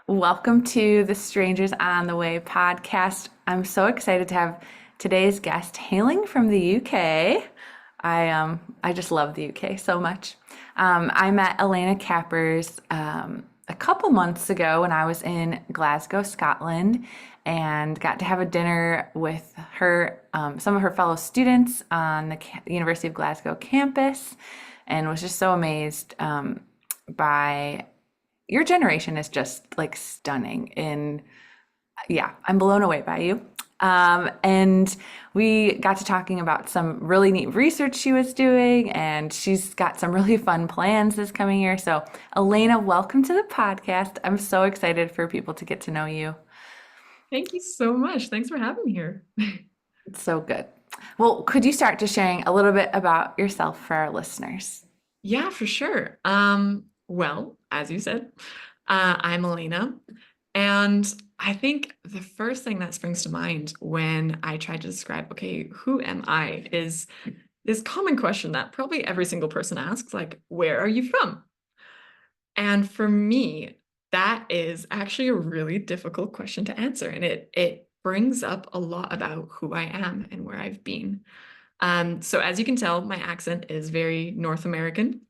Welcome to the Strangers on the Way podcast. I'm so excited to have today's guest hailing from the UK. I just love the UK so much. I met Eléna Kappers a couple months ago when I was in Glasgow, Scotland, and got to have a dinner with her, some of her fellow students on the University of Glasgow campus, and was just so amazed by your generation is just like stunning. And yeah, I'm blown away by you. And we got to talking about some really neat research she was doing, and she's got some really fun plans this coming year. So, Eléna, welcome to the podcast. I'm so excited for people to get to know you. Thank you so much. Thanks for having me here. It's so good. Well, could you start to sharing a little bit about yourself for our listeners? Yeah, for sure. Well, as you said, I'm Eléna, and I think the first thing that springs to mind when I try to describe, okay, who am I, is this common question that probably every single person asks, like, where are you from? And for me, that is actually a really difficult question to answer, and it brings up a lot about who I am and where I've been. So as you can tell, my accent is very North American,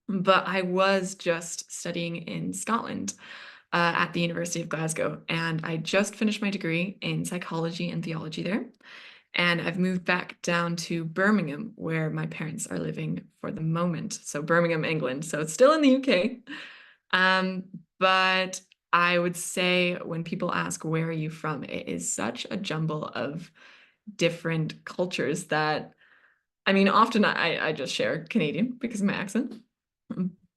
but I was just studying in Scotland at the University of Glasgow, and I just finished my degree in psychology and theology there. And I've moved back down to Birmingham, where my parents are living for the moment. So Birmingham, England. So it's still in the UK. Um, but I would say when people ask, where are you from? It is such a jumble of different cultures that I mean, often I just share Canadian because of my accent,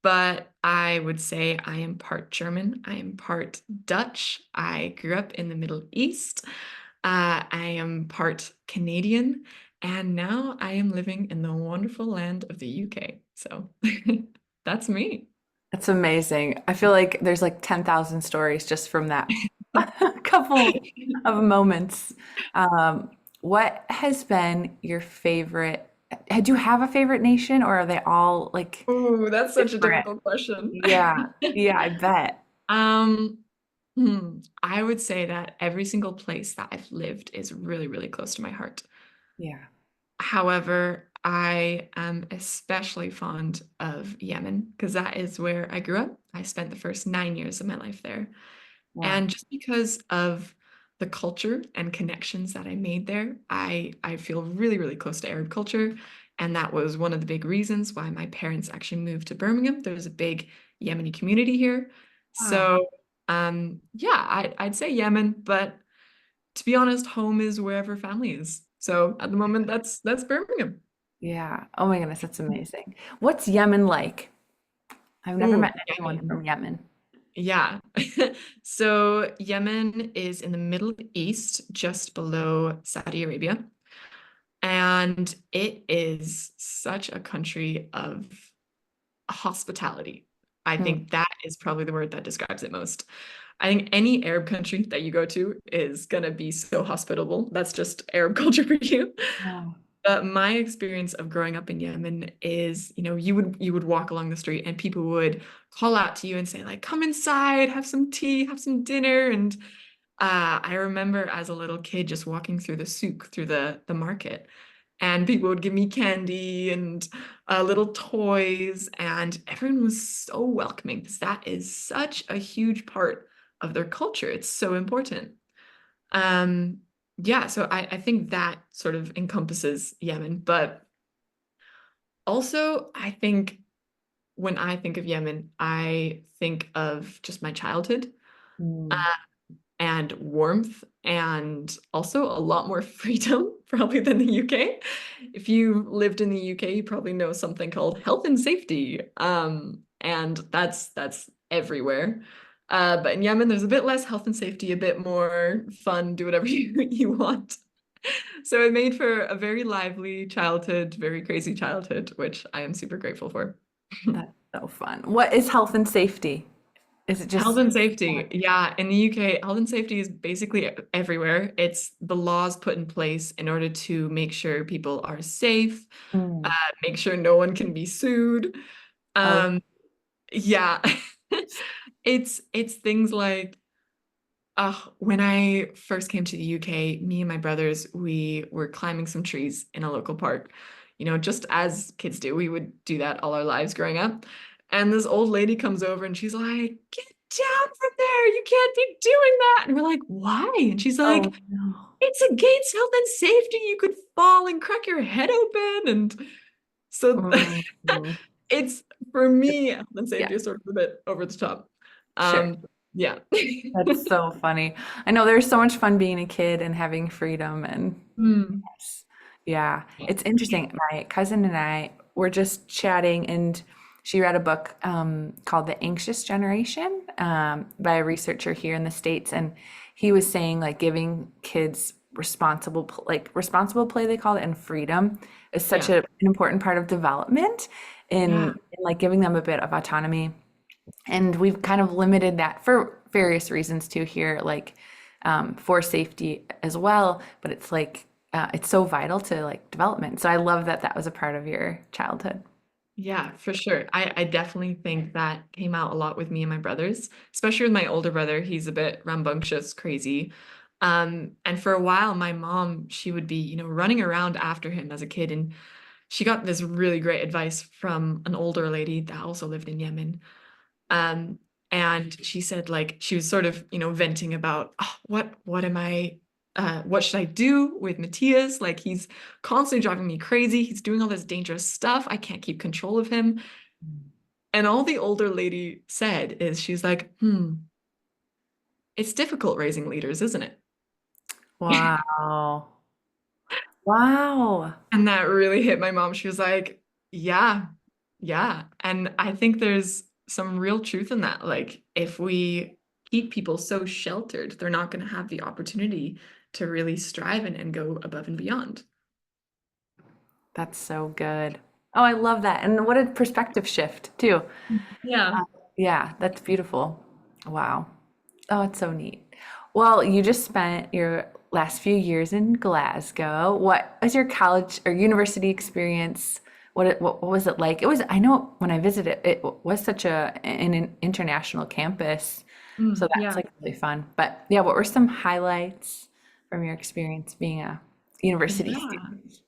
but I would say I am part German, I am part Dutch. I grew up in the Middle East. I am part Canadian, and now I am living in the wonderful land of the UK. So that's me. It's amazing. I feel like there's like 10,000 stories just from that couple of moments. What has been your favorite? Do you have a favorite nation or are they all like Oh, that's such a different? difficult question. Yeah, yeah, I bet. Um, I would say that every single place that I've lived is really, really close to my heart. Yeah. However, I am especially fond of Yemen because that is where I grew up. I spent the first 9 years of my life there. Wow. And just because of the culture and connections that I made there, I feel really, really close to Arab culture. And that was one of the big reasons why my parents actually moved to Birmingham. There's a big Yemeni community here. Wow. So, yeah, I'd say Yemen, but to be honest, home is wherever family is. So at the moment, that's Birmingham. Yeah. Oh my goodness, that's amazing. What's Yemen like? I've never Oh, met anyone from Yemen. yeah. So Yemen is in the Middle East, just below Saudi Arabia. And it is such a country of hospitality. I Hmm. think that is probably the word that describes it most. I think any Arab country that you go to is going to be so hospitable. That's just Arab culture for you. Wow. But my experience of growing up in Yemen is, you would walk along the street and people would call out to you and say like, "Come inside, have some tea, have some dinner." And I remember as a little kid just walking through the souk, through the market, and people would give me candy and little toys, and everyone was so welcoming because that is such a huge part of their culture. It's so important. Um, yeah, so I think that sort of encompasses Yemen, but also I think when I think of Yemen, I think of just my childhood. Hmm. And warmth and also a lot more freedom probably than the UK. If you lived in the UK, you probably know something called health and safety. And that's everywhere. But in Yemen, there's a bit less health and safety, a bit more fun, do whatever you want. So it made for a very lively childhood, very crazy childhood, which I am super grateful for. That's so fun. What is health and safety? Is it Health just and safety. Yeah, in the UK, health and safety is basically everywhere. It's the laws put in place in order to make sure people are safe, uh, Mm. make sure no one can be sued. Oh, Um, yeah. It's things like When I first came to the UK, me and my brothers, we were climbing some trees in a local park. Just as kids do, we would do that all our lives growing up. And this old lady comes over and she's like, "Get down from there. You can't be doing that." And we're like, "Why?" And she's like, Oh no. "It's against health and safety. You could fall and crack your head open." And so Mhm. it's for me, health and Yeah, safety is sort of a bit over the top. sure. Yeah. That's so funny. I know there's so much fun being a kid and having freedom and Hmm. yes. Yeah, it's interesting. My cousin and I were just chatting, and she read a book called The Anxious Generation by a researcher here in the States. And he was saying like giving kids responsible play, they call it, and freedom is such Yeah. an important part of development Yeah. in like giving them a bit of autonomy. And we've kind of limited that for various reasons too here, like for safety as well. But it's like it's so vital to like development. So I love that that was a part of your childhood. Yeah, for sure. I definitely think that came out a lot with me and my brothers, especially with my older brother. He's a bit rambunctious, crazy. And for a while, my mom, she would be, running around after him as a kid. And she got this really great advice from an older lady that also lived in Yemen. Um, and she said, like, she was sort of, venting about, "Oh, what should I do with Matthias? Like, he's constantly driving me crazy. He's doing all this dangerous stuff. I can't keep control of him." And all the older lady said is she's like, it's difficult raising leaders, isn't it? Wow. Wow. And that really hit my mom. She was like, yeah, yeah. And I think there's some real truth in that. Like, if we keep people so sheltered, they're not going to have the opportunity to really strive and go above and beyond. That's so good. Oh, I love that. And what a perspective shift too. Yeah. Yeah, that's beautiful. Wow. Oh, it's so neat. Well, you just spent your last few years in Glasgow. What was your college or university experience? What was it like? It was, I know when I visited, it was such an international campus. So that's Yeah. like really fun. But yeah, what were some highlights from your experience being a university Yeah. student?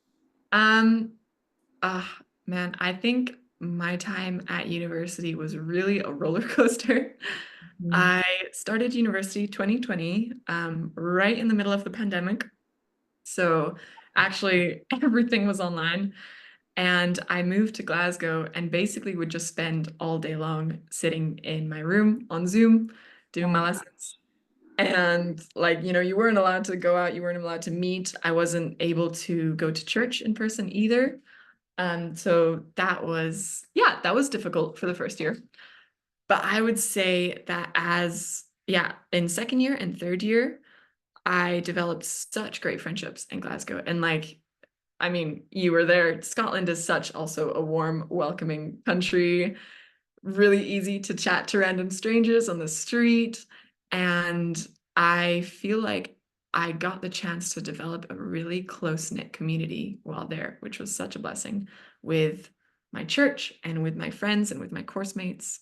Um, man, I think my time at university was really a roller coaster. Mhm. I started university 2020, right in the middle of the pandemic. So actually, everything was online. And I moved to Glasgow and basically would just spend all day long sitting in my room on Zoom Oh doing my my lessons. And like, you weren't allowed to go out, you weren't allowed to meet. I wasn't able to go to church in person either. So that was difficult for the first year. But I would say that yeah, in second year and third year, I developed such great friendships in Glasgow. And like, I mean, you were there. Scotland is such also a warm, welcoming country, really easy to chat to random strangers on the street. And I feel like I got the chance to develop a really close-knit community while there, which was such a blessing with my church and with my friends and with my course mates.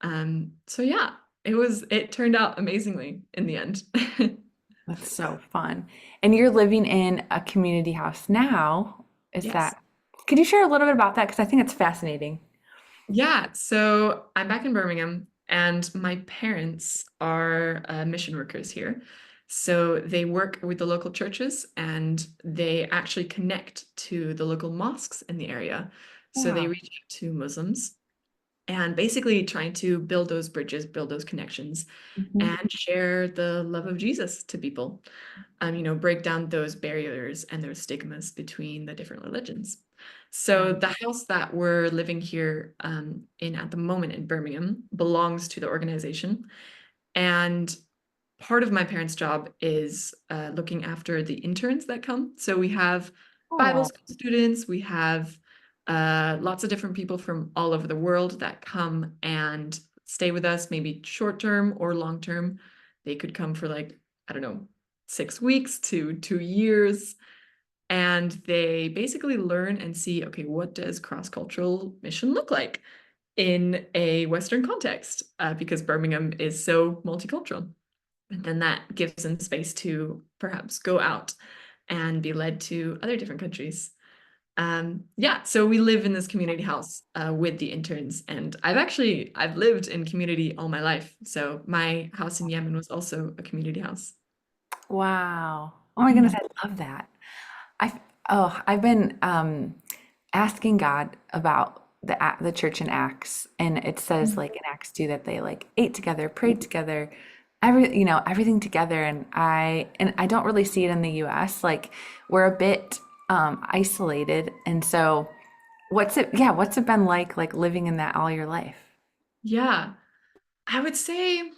So yeah, it turned out amazingly in the end. That's so fun. And you're living in a community house now. Is Yes. that, could you share a little bit about that? Because I think it's fascinating. Yeah, so I'm back in Birmingham, and my parents are mission workers here. So they work with the local churches and they actually connect to the local mosques in the area. So they Wow. reach out to Muslims and basically trying to build those bridges, build those connections, Mhm. and share the love of Jesus to people. Break down those barriers and those stigmas between the different religions. So Wow. the house that we're living here in at the moment in Birmingham belongs to the organization. And part of my parents' job is looking after the interns that come. So we have Bible Oh, school students, we have lots of different people from all over the world that come and stay with us, maybe short term or long term. They could come for like, I don't know, 6 weeks to 2 years. And they basically learn and see, okay, what does cross-cultural mission look like in a Western context? Because Birmingham is so multicultural. And then that gives them space to perhaps go out and be led to other different countries. Yeah, so we live in this community house with the interns, and I've lived in community all my life. So my house in Yemen was also a community house. Wow. Oh my goodness, Mhm. I love that. I've been asking God about the church in Acts, and it says like in Acts 2 that they like ate together, prayed together, everything together. And I don't really see it in the US. Like we're a bit isolated, and so what's it been like living in that all your life? Yeah, I would say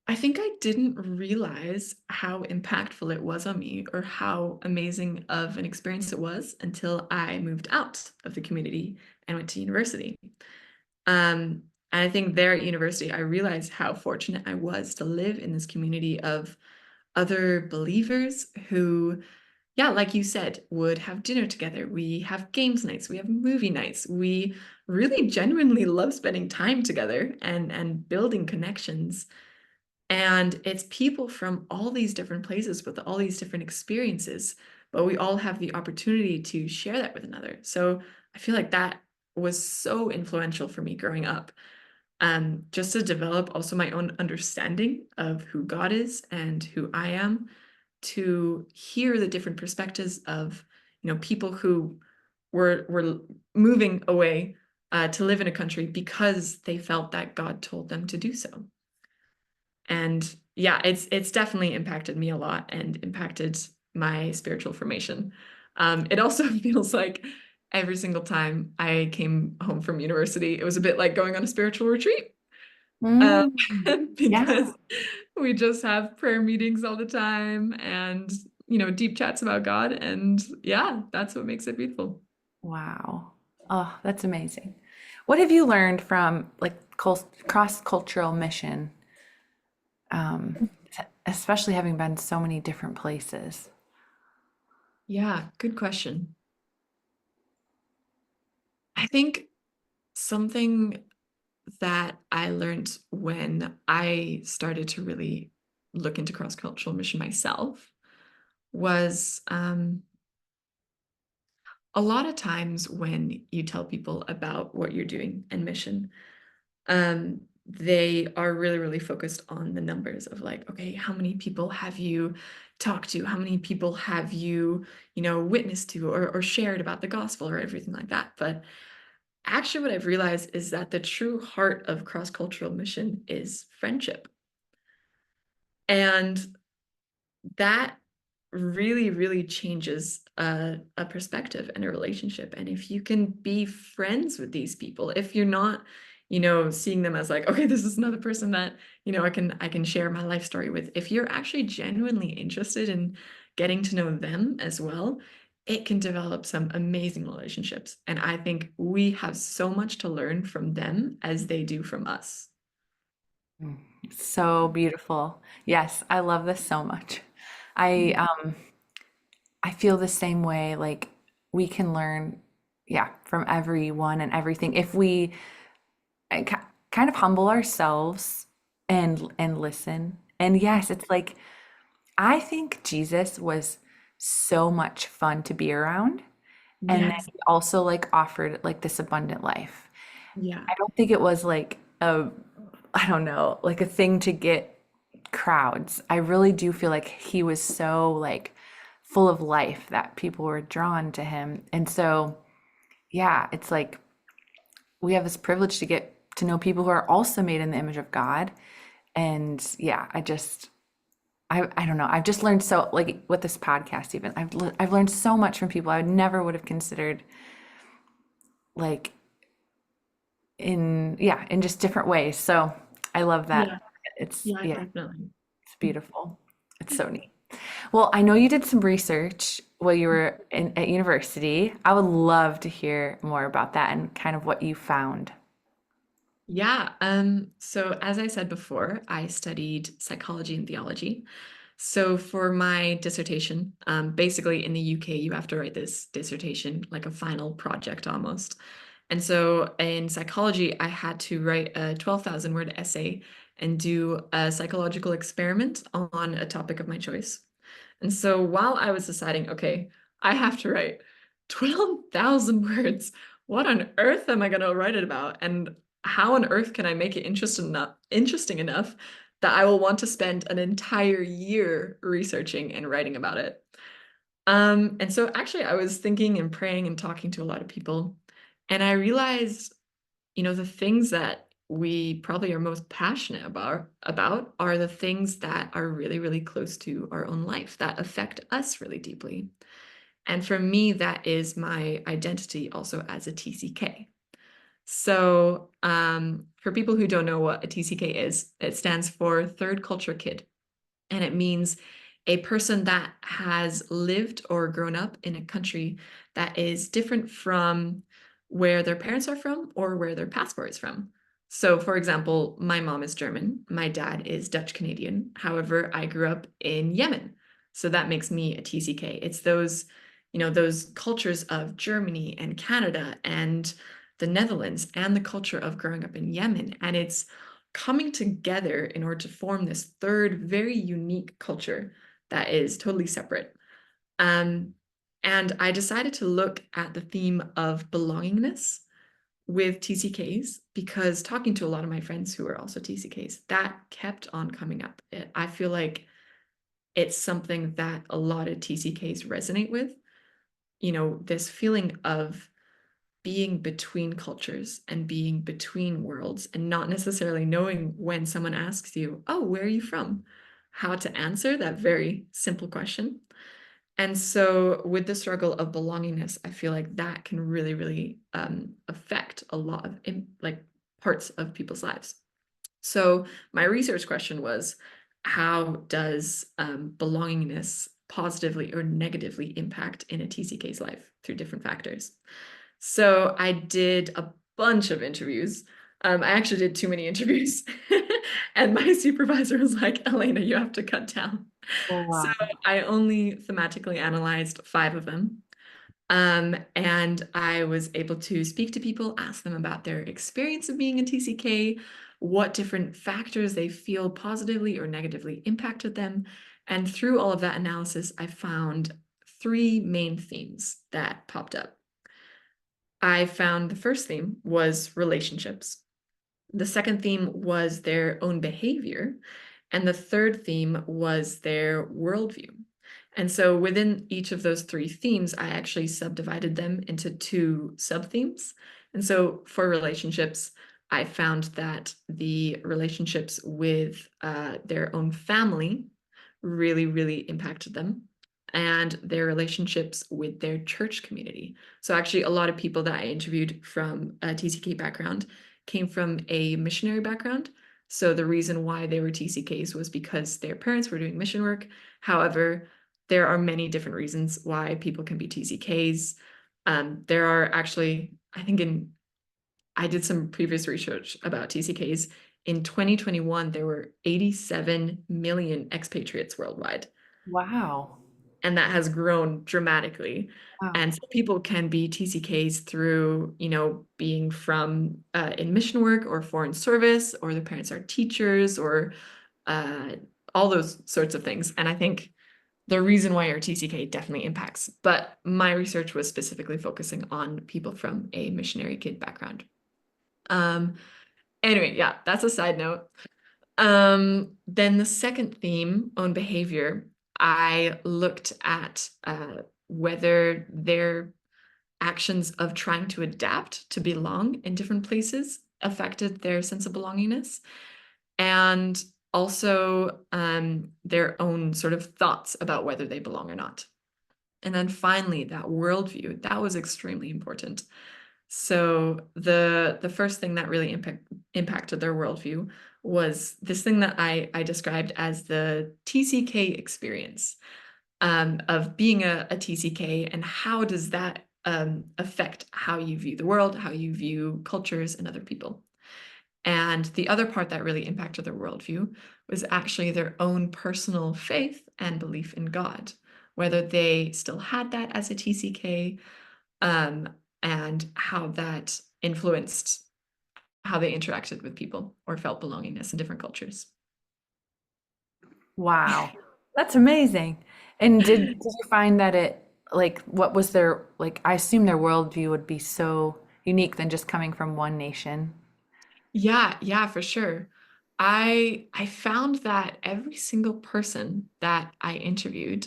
I think I didn't realize how impactful it was on me or how amazing of an experience it was until I moved out of the community and went to university. And I think there at university, I realized how fortunate I was to live in this community of other believers who, yeah, like you said, would have dinner together. We have games nights, we have movie nights. We really genuinely love spending time together and building connections. And it's people from all these different places with all these different experiences, but we all have the opportunity to share that with another. So I feel like that was so influential for me growing up, just to develop also my own understanding of who God is and who I am, to hear the different perspectives of, people who were moving away to live in a country because they felt that God told them to do so. And yeah, it's definitely impacted me a lot and impacted my spiritual formation. It also feels like every single time I came home from university, it was a bit like going on a spiritual retreat. Um, Mm, because yeah. we just have prayer meetings all the time and, deep chats about God. And yeah, that's what makes it beautiful. Wow. Oh, that's amazing. What have you learned from like cross-cultural mission, um, especially having been so many different places? Yeah, good question. I think something that I learned when I started to really look into cross-cultural mission myself was, a lot of times when you tell people about what you're doing and mission, they are really, really focused on the numbers of like, okay, how many people have you talked to? How many people have you, witnessed to or shared about the gospel or everything like that? But actually, what I've realized is that the true heart of cross-cultural mission is friendship. And that really, really changes a perspective and a relationship. And if you can be friends with these people, if you're not, seeing them as like, okay, this is another person that, I can share my life story with. If you're actually genuinely interested in getting to know them as well, it can develop some amazing relationships. And I think we have so much to learn from them as they do from us. Mm. So beautiful. Yes, I love this so much. I um I feel the same way, like we can learn, yeah, from everyone and everything if we kind of humble ourselves and listen. And yes, it's like I think Jesus was so much fun to be around. And then Yes. he also like offered like this abundant life. Yeah. I don't think it was like I don't know, like a thing to get crowds. I really do feel like he was so like full of life that people were drawn to him. And so, yeah, it's like we have this privilege to get to know people who are also made in the image of God. And yeah, I don't know. I've just learned so like with this podcast even. I've learned so much from people I would have considered like in just different ways. So I love that. Yeah. It's Yeah, yeah, definitely. it's beautiful. It's so neat. Well, I know you did some research while you were at university. I would love to hear more about that and kind of what you found. Yeah, so as I said before, I studied psychology and theology. So for my dissertation, basically in the UK, you have to write this dissertation, like a final project almost. And so in psychology, I had to write a 12,000 word essay and do a psychological experiment on a topic of my choice. And so while I was deciding, okay, I have to write 12,000 words, what on earth am I going to write it about? And how on earth can I make it interesting enough that I will want to spend an entire year researching and writing about it? And so actually I was thinking and praying and talking to a lot of people, and I realized, the things that we probably are most passionate about are the things that are really, really close to our own life, that affect us really deeply. And for me, that is my identity also as a TCK. So, for people who don't know what a TCK is, it stands for Third Culture Kid. And it means a person that has lived or grown up in a country that is different from where their parents are from or where their passport is from. So, for example, my mom is German, my dad is Dutch Canadian. However, I grew up in Yemen. So that makes me a TCK. It's those cultures of Germany and Canada and the Netherlands and the culture of growing up in Yemen. And it's coming together in order to form this third, very unique culture that is totally separate. Um, and I decided to look at the theme of belongingness with TCKs because talking to a lot of my friends who are also TCKs, that kept on coming up. I feel like it's something that a lot of TCKs resonate with, this feeling of being between cultures and being between worlds and not necessarily knowing when someone asks you, oh, where are you from? How to answer that very simple question. And so with the struggle of belongingness, I feel like that can really, really affect a lot of like parts of people's lives. So my research question was, how does belongingness positively or negatively impact in a TCK's life through different factors? So I did a bunch of interviews. I actually did too many interviews. And my supervisor was like, Eléna, you have to cut down. Oh, So wow. I only thematically analyzed 5 of them. And I was able to speak to people, ask them about their experience of being a TCK, what different factors they feel positively or negatively impacted them. And through all of that analysis, I found 3 main themes that popped up. I found the first theme was relationships. The second theme was their own behavior. And the third theme was their worldview. And so within each of those 3 themes, I actually subdivided them into 2 sub-themes. And so for relationships, I found that the relationships with their own family really, really impacted them, and their relationships with their church community. So actually, a lot of people that I interviewed from a TCK background came from a missionary background. So the reason why they were TCKs was because their parents were doing mission work. However, there are many different reasons why people can be TCKs. There are actually, I did some previous research about TCKs. In 2021, there were 87 million expatriates worldwide, Wow. and that has grown dramatically. Wow. And so people can be TCKs through, being from in mission work or foreign service, or their parents are teachers, or uh, all those sorts of things. And I think the reason why you're TCK definitely impacts. But my research was specifically focusing on people from a missionary kid background. Um, anyway, yeah, that's a side note. Then the second theme on behavior, I looked at whether their actions of trying to adapt to belong in different places affected their sense of belongingness, and also their own sort of thoughts about whether they belong or not. And then finally, that worldview, that was extremely important. So the first thing that really impacted their worldview was this thing that I described as the TCK experience, of being a TCK, and how does that affect how you view the world, how you view cultures and other people. And the other part that really impacted their worldview was actually their own personal faith and belief in God, whether they still had that as a TCK, um, and how that influenced how they interacted with people or felt belongingness in different cultures. Wow. That's amazing. And did you find that it like what was their like I assume their worldview would be so unique than just coming from one nation. Yeah, yeah, for sure. I found that every single person that I interviewed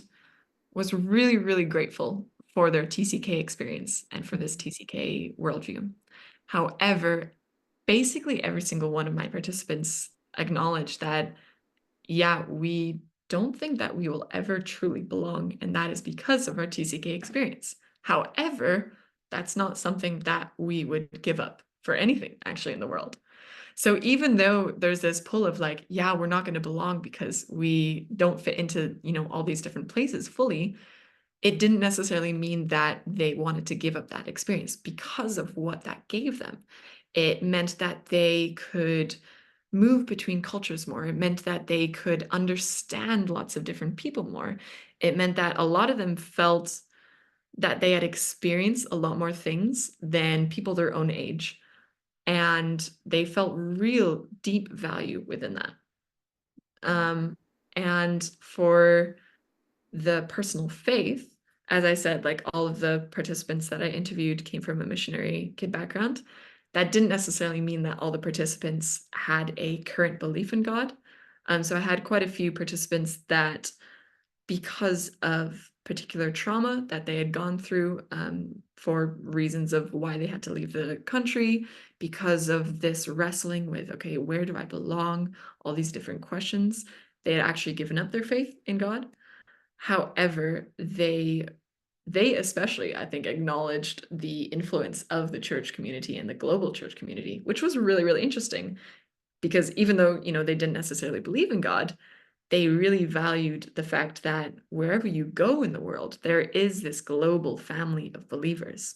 was really, really grateful for their TCK experience and for this TCK worldview. However, basically every single one of my participants acknowledged that, yeah, we don't think that we will ever truly belong, and that is because of our TCK experience. However, that's not something that we would give up for anything actually in the world. So even though there's this pull of like, yeah, we're not going to belong because we don't fit into, all these different places fully, it didn't necessarily mean that they wanted to give up that experience because of what that gave them. It meant that they could move between cultures more. It meant that they could understand lots of different people more. It meant that a lot of them felt that they had experienced a lot more things than people their own age. And they felt real deep value within that. Um, and for the personal faith, as I said, like all of the participants that I interviewed came from a missionary kid background. That didn't necessarily mean that all the participants had a current belief in God. So I had quite a few participants that, because of particular trauma that they had gone through, for reasons of why they had to leave the country, because of this wrestling with, okay, where do I belong? All these different questions. They had actually given up their faith in God. However, they especially, I think, acknowledged the influence of the church community and the global church community, which was really, really interesting because even though, they didn't necessarily believe in God, they really valued the fact that wherever you go in the world, there is this global family of believers.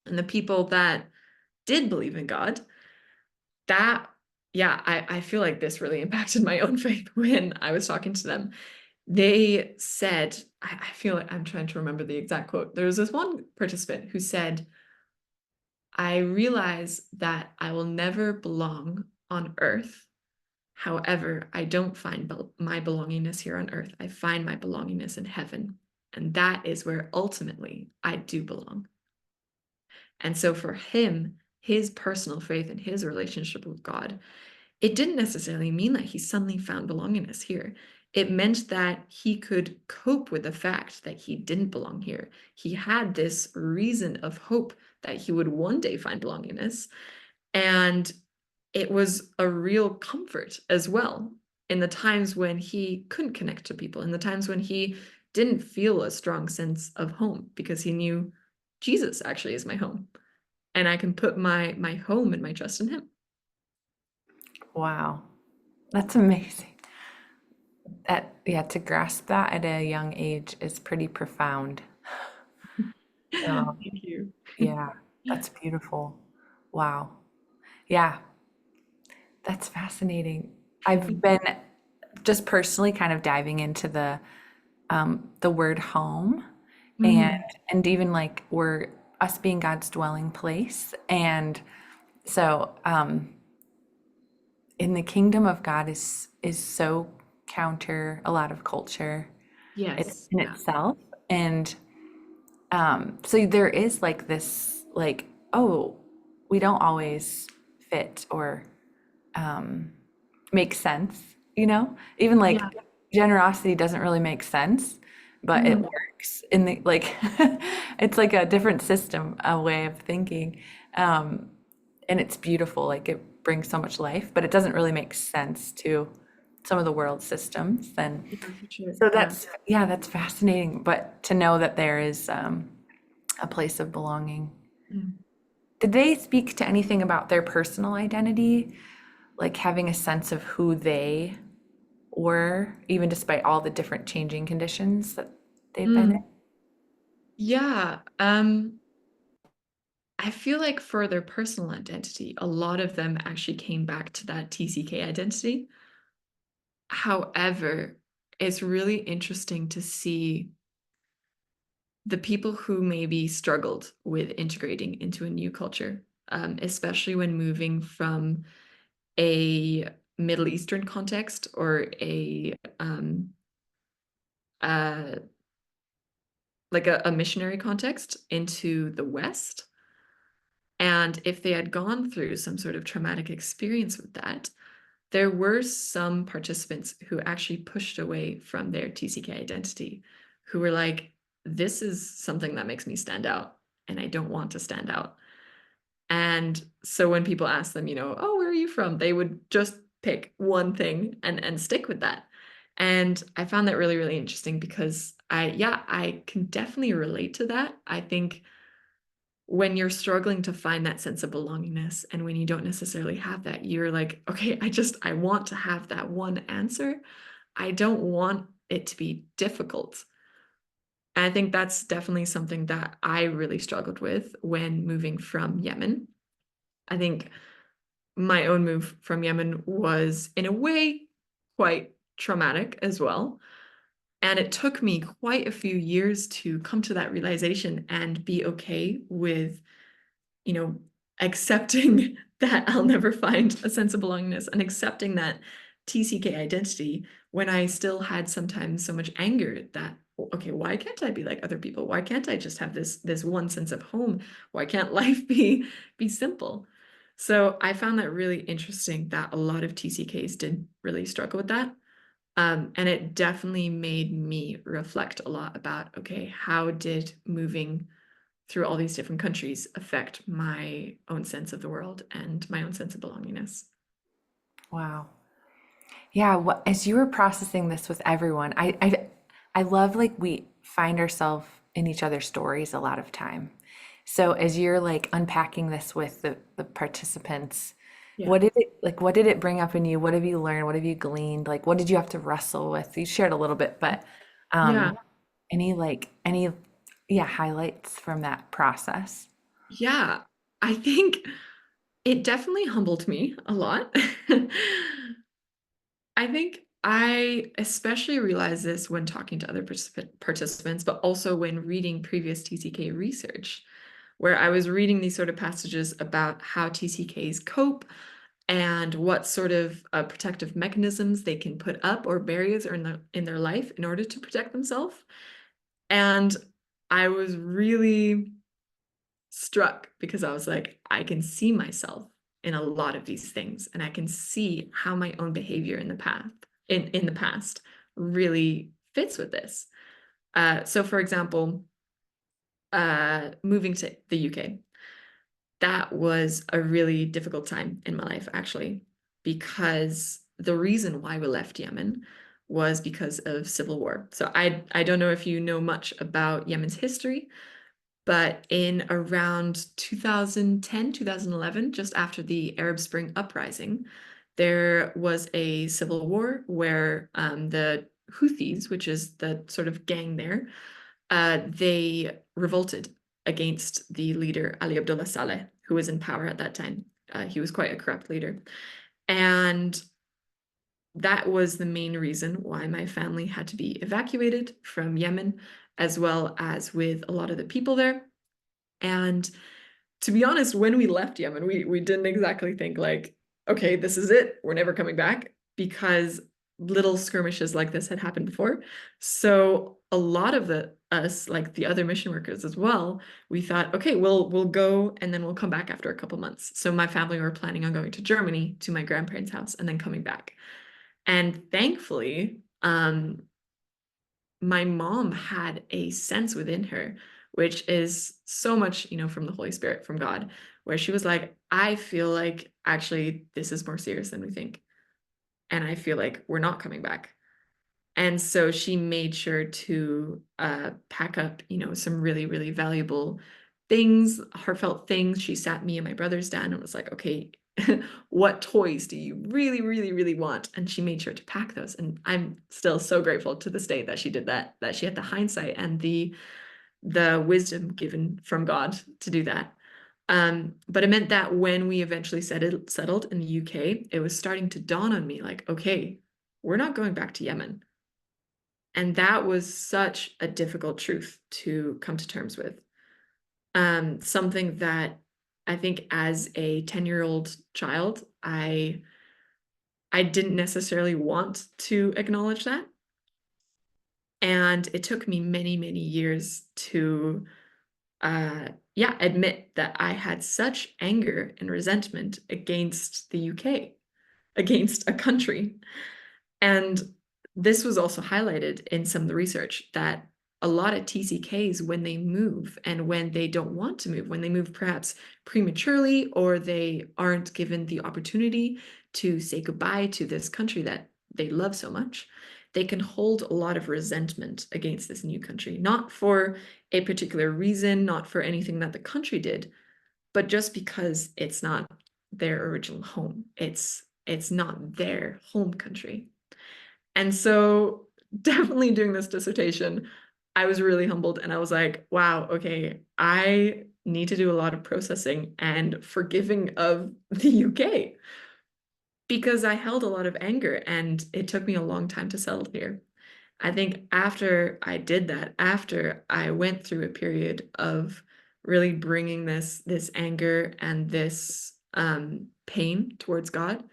And the people that did believe in God, that, yeah, I feel like this really impacted my own faith when I was talking to them. They said, I feel like I'm trying to remember the exact quote. There was this one participant who said, I realize that I will never belong on earth. However, I don't find my belongingness here on earth. I find my belongingness in heaven. And that is where ultimately I do belong. And so for him, his personal faith and his relationship with God, it didn't necessarily mean that he suddenly found belongingness here. It meant that he could cope with the fact that he didn't belong here. He had this reason of hope that he would one day find belongingness. And it was a real comfort as well in the times when he couldn't connect to people, in the times when he didn't feel a strong sense of home because he knew Jesus actually is my home and I can put my home and my trust in him. Wow. That's amazing. That yeah, to grasp that at a young age is pretty profound. Um, Thank you. yeah, that's beautiful. Wow. Yeah, that's fascinating. I've been just personally kind of diving into the word home and Mhm. and even like we're us being God's dwelling place. And so in the kingdom of God is so counter a lot of culture Yes. in Yeah. itself. And so there is like this like, oh, we don't always fit or make sense, you know? Even Yeah. like generosity doesn't really make sense, but it Mhm. works in the like it's like a different system, a way of thinking. Um, and it's beautiful, like it brings so much life, but it doesn't really make sense to some of the world systems. And Yeah, for sure. so Yeah. that's yeah, that's fascinating. But to know that there is a place of belonging. Mm. Did they speak to anything about their personal identity, like having a sense of who they were, even despite all the different changing conditions that they've been in? Mm. Yeah. I feel like for their personal identity, a lot of them actually came back to that TCK identity. However, it's really interesting to see the people who maybe struggled with integrating into a new culture, especially when moving from a Middle Eastern context or uh, a missionary context into the West. And if they had gone through some sort of traumatic experience with that, there were some participants who actually pushed away from their TCK identity, who were like, this is something that makes me stand out, and I don't want to stand out. And so when people ask them, oh, where are you from? They would just pick one thing and stick with that. And I found that really, really interesting because I can definitely relate to that. I think when you're struggling to find that sense of belongingness and when you don't necessarily have that, you're like, okay, I want to have that one answer. I don't want it to be difficult. And I think that's definitely something that I really struggled with when moving from Yemen. I think my own move from Yemen was, in a way, quite traumatic as well. And it took me quite a few years to come to that realization and be okay with, you know, accepting that I'll never find a sense of belongingness and accepting that TCK identity when I still had sometimes so much anger that, okay, why can't I be like other people? Why can't I just have this one sense of home? Why can't life be simple? So I found that really interesting that a lot of TCKs did really struggle with that. And it definitely made me reflect a lot about, okay, how did moving through all these different countries affect my own sense of the world and my own sense of belongingness? Wow. Yeah, as you were processing this with everyone, I love like we find ourselves in each other's stories a lot of time. So as you're like unpacking this with the participants, Yeah. what did it bring up in you? What have you learned? What have you gleaned? Like what did you have to wrestle with? You shared a little bit, but Yeah. any yeah, highlights from that process? Yeah. I think it definitely humbled me a lot. I think I especially realized this when talking to other participants, but also when reading previous TCK research, where I was reading these sort of passages about how TCKs cope and what sort of protective mechanisms they can put up or barriers are in their life in order to protect themselves. And I was really struck because I was like, I can see myself in a lot of these things, and I can see how my own behavior in the past really fits with this. So for example, moving to the UK, that was a really difficult time in my life, actually, because the reason why we left Yemen was because of civil war. So I don't know if you know much about Yemen's history, but in around 2010, 2011, just after the Arab Spring uprising, there was a civil war where the Houthis, which is the sort of gang there, they revolted against the leader Ali Abdullah Saleh, who was in power at that time. He was quite a corrupt leader. And that was the main reason why my family had to be evacuated from Yemen, as well as with a lot of the people there. And to be honest, when we left Yemen, we didn't exactly think like, okay, this is it. We're never coming back because little skirmishes like this had happened before. So a lot of us, like the other mission workers as well, we thought, okay, we'll go and then we'll come back after a couple months. So my family were planning on going to Germany to my grandparents' house and then coming back. And thankfully, my mom had a sense within her, which is so much, from the Holy Spirit, from God, where she was like, I feel like actually this is more serious than we think. And I feel like we're not coming back. And so she made sure to pack up, some really, really valuable things, heartfelt things. She sat me and my brothers down and was like, okay, what toys do you really, really, really want? And she made sure to pack those. And I'm still so grateful to this day that she did that she had the hindsight and the wisdom given from God to do that. But it meant that when we eventually settled in the UK, it was starting to dawn on me like, okay, we're not going back to Yemen. And that was such a difficult truth to come to terms with. Something that I think as a 10-year-old child, I didn't necessarily want to acknowledge that. And it took me many, many years to yeah, admit that I had such anger and resentment against the UK, against a country. And this was also highlighted in some of the research that a lot of TCKs, when they move and when they don't want to move, when they move perhaps prematurely or they aren't given the opportunity to say goodbye to this country that they love so much, they can hold a lot of resentment against this new country, not for a particular reason, not for anything that the country did, but just because it's not their original home. It's not their home country. And so definitely doing this dissertation, I was really humbled and I was like, wow, okay, I need to do a lot of processing and forgiving of the UK because I held a lot of anger and it took me a long time to settle here. I think after I did that, after I went through a period of really bringing this anger and this pain towards God,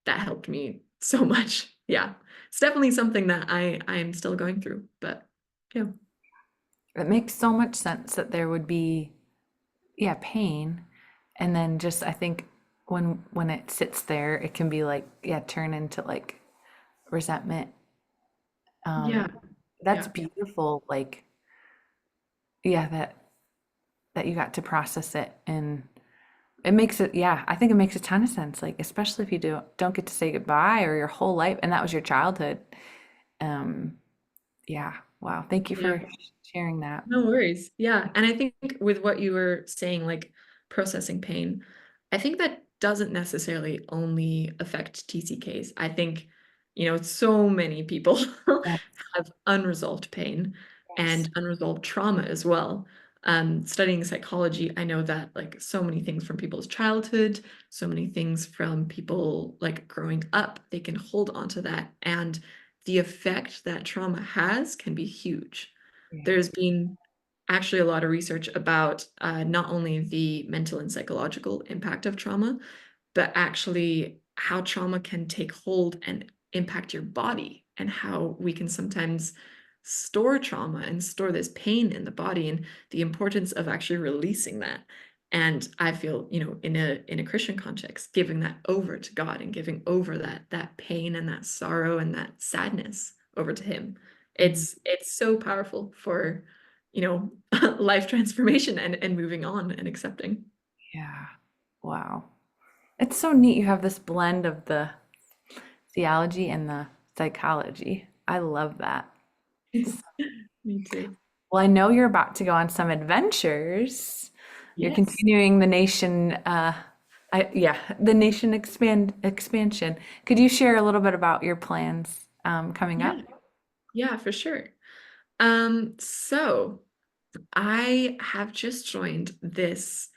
that helped me so much. Yeah. It's definitely something that I'm still going through, but yeah. It makes so much sense that there would be, yeah, pain. And then just I think when it sits there, it can be like, yeah, turn into like resentment. Yeah. That's Yeah. beautiful. Like, yeah, that you got to process it, and it makes it, yeah, I think it makes a ton of sense. Like, especially if you don't get to say goodbye or your whole life, and that was your childhood. Um, yeah, wow. Thank you Yeah. for sharing that. No worries. Yeah. And I think with what you were saying, like processing pain, I think that doesn't necessarily only affect TCKs. I think, so many people Yeah. have unresolved pain Yes. and unresolved trauma as well. Studying psychology, I know that like so many things from people's childhood, so many things from people like growing up, they can hold on to that. And the effect that trauma has can be huge. Yeah. There's been actually a lot of research about not only the mental and psychological impact of trauma, but actually how trauma can take hold and impact your body, and how we can sometimes store trauma and store this pain in the body, and the importance of actually releasing that. And I feel, in a Christian context, giving that over to God and giving over that pain and that sorrow and that sadness over to Him. Mhm. It's so powerful for, life transformation and moving on and accepting. Yeah. Wow. It's so neat you have this blend of the theology and the psychology. I love that. Me too. Well, I know you're about to go on some adventures. You're Yes. continuing the nation, yeah, the nation expansion. Could you share a little bit about your plans coming up? Yeah. Yeah, for sure. So I have just joined this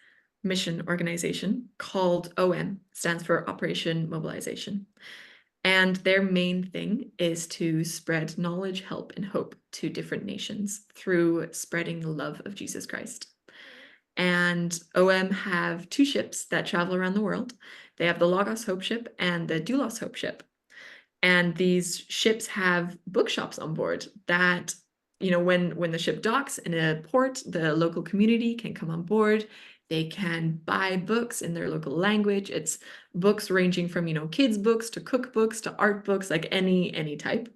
mission organization called OM, stands for Operation Mobilization. And their main thing is to spread knowledge, help, and hope to different nations through spreading the love of Jesus Christ. And OM have two ships that travel around the world. They have the Logos Hope Ship and the Doulos Hope Ship. And these ships have bookshops on board that, when the ship docks in a port, the local community can come on board. They can buy books in their local language. It's books ranging from, kids books to cookbooks to art books, like any type.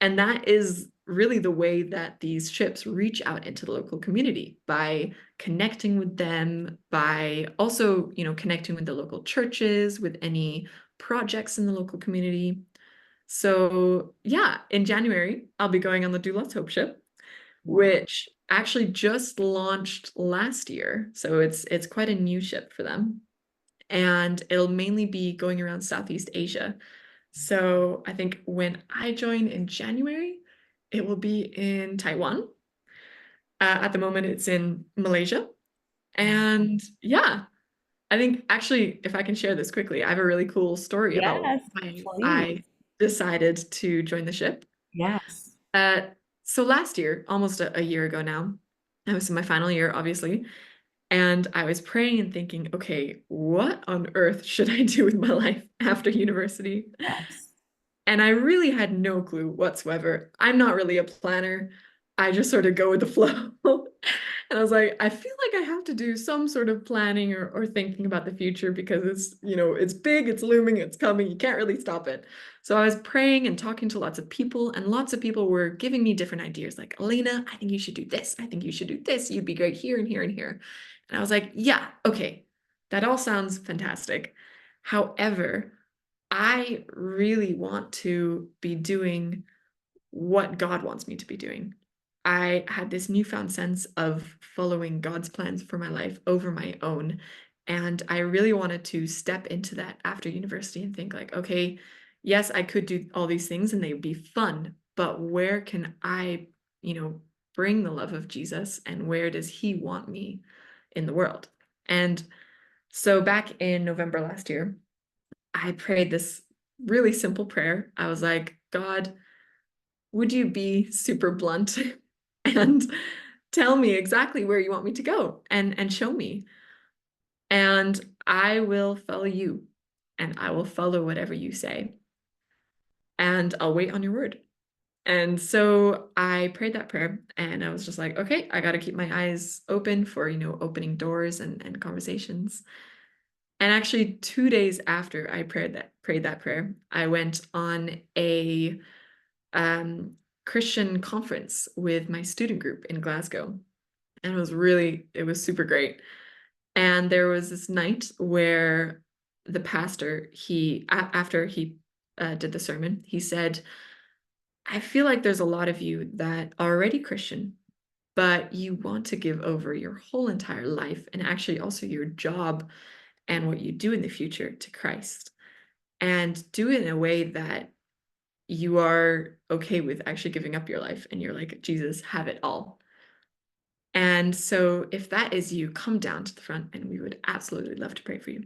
And that is really the way that these ships reach out into the local community, by connecting with them, by also, connecting with the local churches, with any projects in the local community. So yeah, in January, I'll be going on the Do Lots Hope ship, Wow. which actually just launched last year. So it's quite a new ship for them. And it'll mainly be going around Southeast Asia. So I think when I join in January, it will be in Taiwan. At the moment, it's in Malaysia. And yeah, I think actually, if I can share this quickly, I have a really cool story about Yes, why please. I decided to join the ship. Yes. Uh, so last year, almost a year ago now, I was in my final year, obviously, and I was praying and thinking, okay, what on earth should I do with my life after university? Yes. And I really had no clue whatsoever. I'm not really a planner. I just sort of go with the flow. And I was like, I feel like I have to do some sort of planning or thinking about the future because it's big, it's looming, it's coming. You can't really stop it. So I was praying and talking to lots of people, and lots of people were giving me different ideas like, Eléna, I think you should do this. I think you should do this. You'd be great here and here and here. And I was like, yeah, okay, that all sounds fantastic. However, I really want to be doing what God wants me to be doing. I had this newfound sense of following God's plans for my life over my own. And I really wanted to step into that after university and think like, okay, yes, I could do all these things and they would be fun, but where can I, you know, bring the love of Jesus and where does he want me in the world? And so back in November last year, I prayed this really simple prayer. I was like, God, would you be super blunt and tell me exactly where you want me to go and show me? And I will follow you and I will follow whatever you say and I'll wait on your word. And so I prayed that prayer and I was just like, okay, I got to keep my eyes open for, opening doors and conversations. And actually 2 days after I prayed that prayer, I went on a um, Christian conference with my student group in Glasgow. And it was super great. And there was this night where the pastor, after he did the sermon, he said, I feel like there's a lot of you that are already Christian, but you want to give over your whole entire life and actually also your job and what you do in the future to Christ and do it in a way that you are okay with actually giving up your life and you're like, Jesus, have it all. And so if that is you, come down to the front and we would absolutely love to pray for you.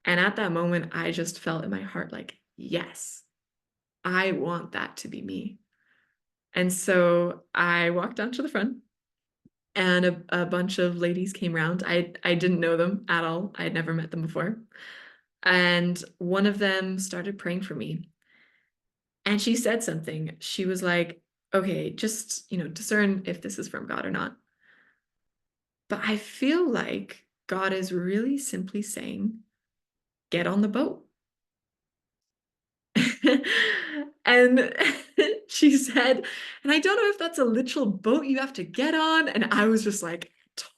And at that moment, I just felt in my heart like, yes, I want that to be me. And so I walked down to the front and a bunch of ladies came around. I didn't know them at all. I had never met them before. And one of them started praying for me. And she said something. She was like, okay, just, discern if this is from God or not. But I feel like God is really simply saying, get on the boat. And she said, and I don't know if that's a literal boat you have to get on. And I was just like,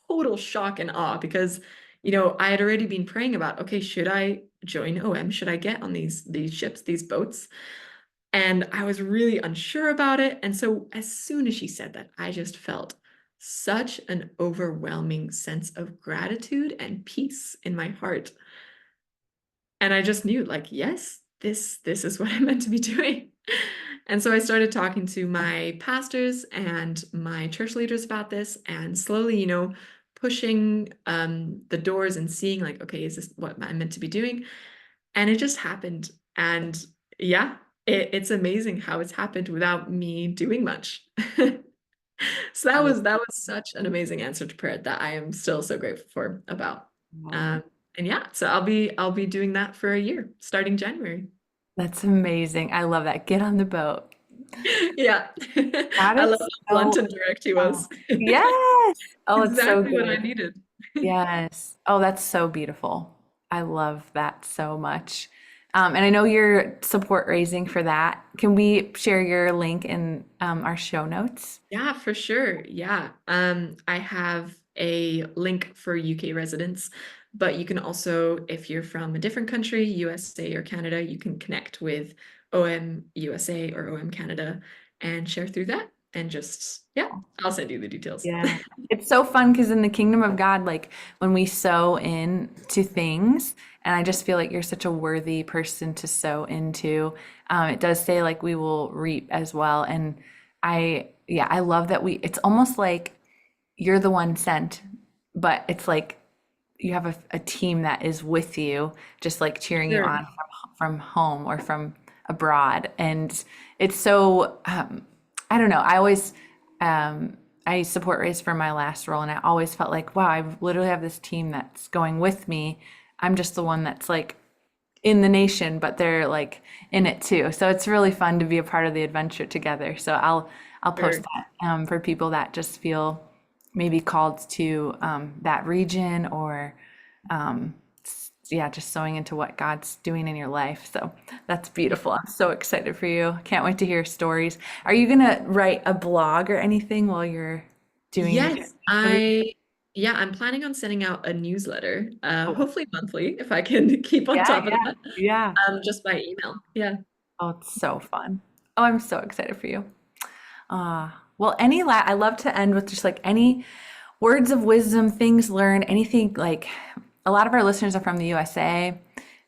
total shock and awe because, I had already been praying about, okay, should I join OM? Should I get on these ships, these boats? And I was really unsure about it. And so as soon as she said that, I just felt such an overwhelming sense of gratitude and peace in my heart. And I just knew like, yes, this is what I'm meant to be doing. And so I started talking to my pastors and my church leaders about this and slowly, pushing the doors and seeing like, okay, is this what I'm meant to be doing? And it just happened. And yeah, it's amazing how it's happened without me doing much. So that was such an amazing answer to prayer that I am still so grateful for about. Wow. Um, and yeah, so I'll be doing that for a year, starting January. That's amazing. I love that. Get on the boat. Yeah. That I love is how blunt so and direct he fun. was. Yes. Oh, it's so Exactly what I good. needed. Yes. Oh, that's so beautiful. I love that so much. And I know you're support raising for that. Can we share your link in our show notes? Yeah, for sure. Yeah. I have a link for UK residents, but you can also, if you're from a different country, USA or Canada, you can connect with OM USA or OM Canada and share through that. And just, yeah, I'll send you the details. Yeah. It's so fun because in the kingdom of God, like when we sow into things, and I just feel like you're such a worthy person to sow into, it does say like we will reap as well. And yeah, I love that it's almost like you're the one sent, but it's like you have a team that is with you, just like cheering you Sure. on from home or from abroad. And it's so I don't know. Um, I support race for my last role, and I always felt like, wow, I literally have this team that's going with me. I'm just the one that's like in the nation, but they're like in it too. So it's really fun to be a part of the adventure together. So I'll post Sure. that for people that just feel maybe called to that region or yeah, just sewing into what God's doing in your life. So that's beautiful. I'm so excited for you. Can't wait to hear stories. Are you gonna write a blog or anything while you're doing your Yes, international? I'm planning on sending out a newsletter, Oh, hopefully monthly if I can keep on yeah, top of yeah, that, yeah. just by email. Yeah. Oh, it's so fun. Oh, I'm so excited for you. Well, I love to end with just like any words of wisdom, things learned, anything like a lot of our listeners are from the USA.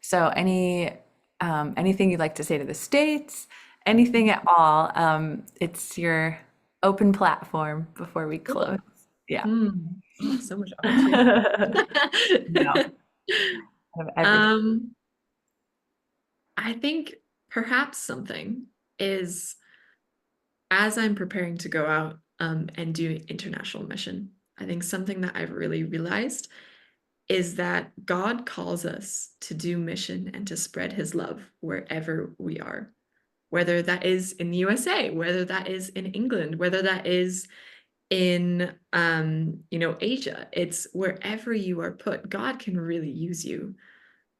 So anything you'd like to say to the States, anything at all, it's your open platform before we close. Cool. Yeah. Oh, so much opportunity. No, of everything. Um, I think perhaps something is as I'm preparing to go out and do international mission, I think something that I've really realized is that God calls us to do mission and to spread his love wherever we are, whether that is in the USA, whether that is in England, whether that is in Asia. It's wherever you are put, God can really use you.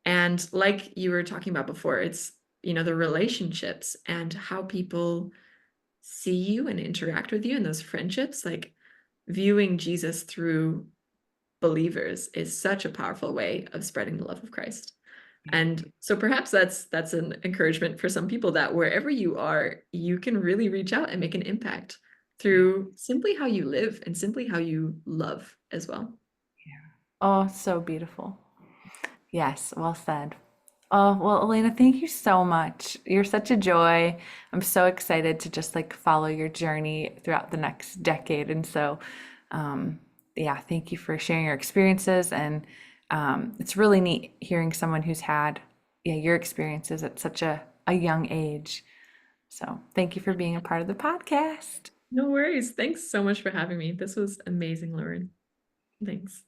And like you were talking about before, it's the relationships and how people see you and interact with you in those friendships, like viewing Jesus through believers is such a powerful way of spreading the love of Christ. And so perhaps that's an encouragement for some people that wherever you are, you can really reach out and make an impact Yeah. through simply how you live and simply how you love as well. Oh, so beautiful. Yes, well said. Oh, well, Elena, thank you so much. You're such a joy. I'm so excited to just like follow your journey throughout the next decade. And so, um, yeah, thank you for sharing your experiences. And it's really neat hearing someone who's had, yeah, your experiences at such a young age. So thank you for being a part of the podcast. No worries. Thanks so much for having me. This was amazing, Lauren. Thanks.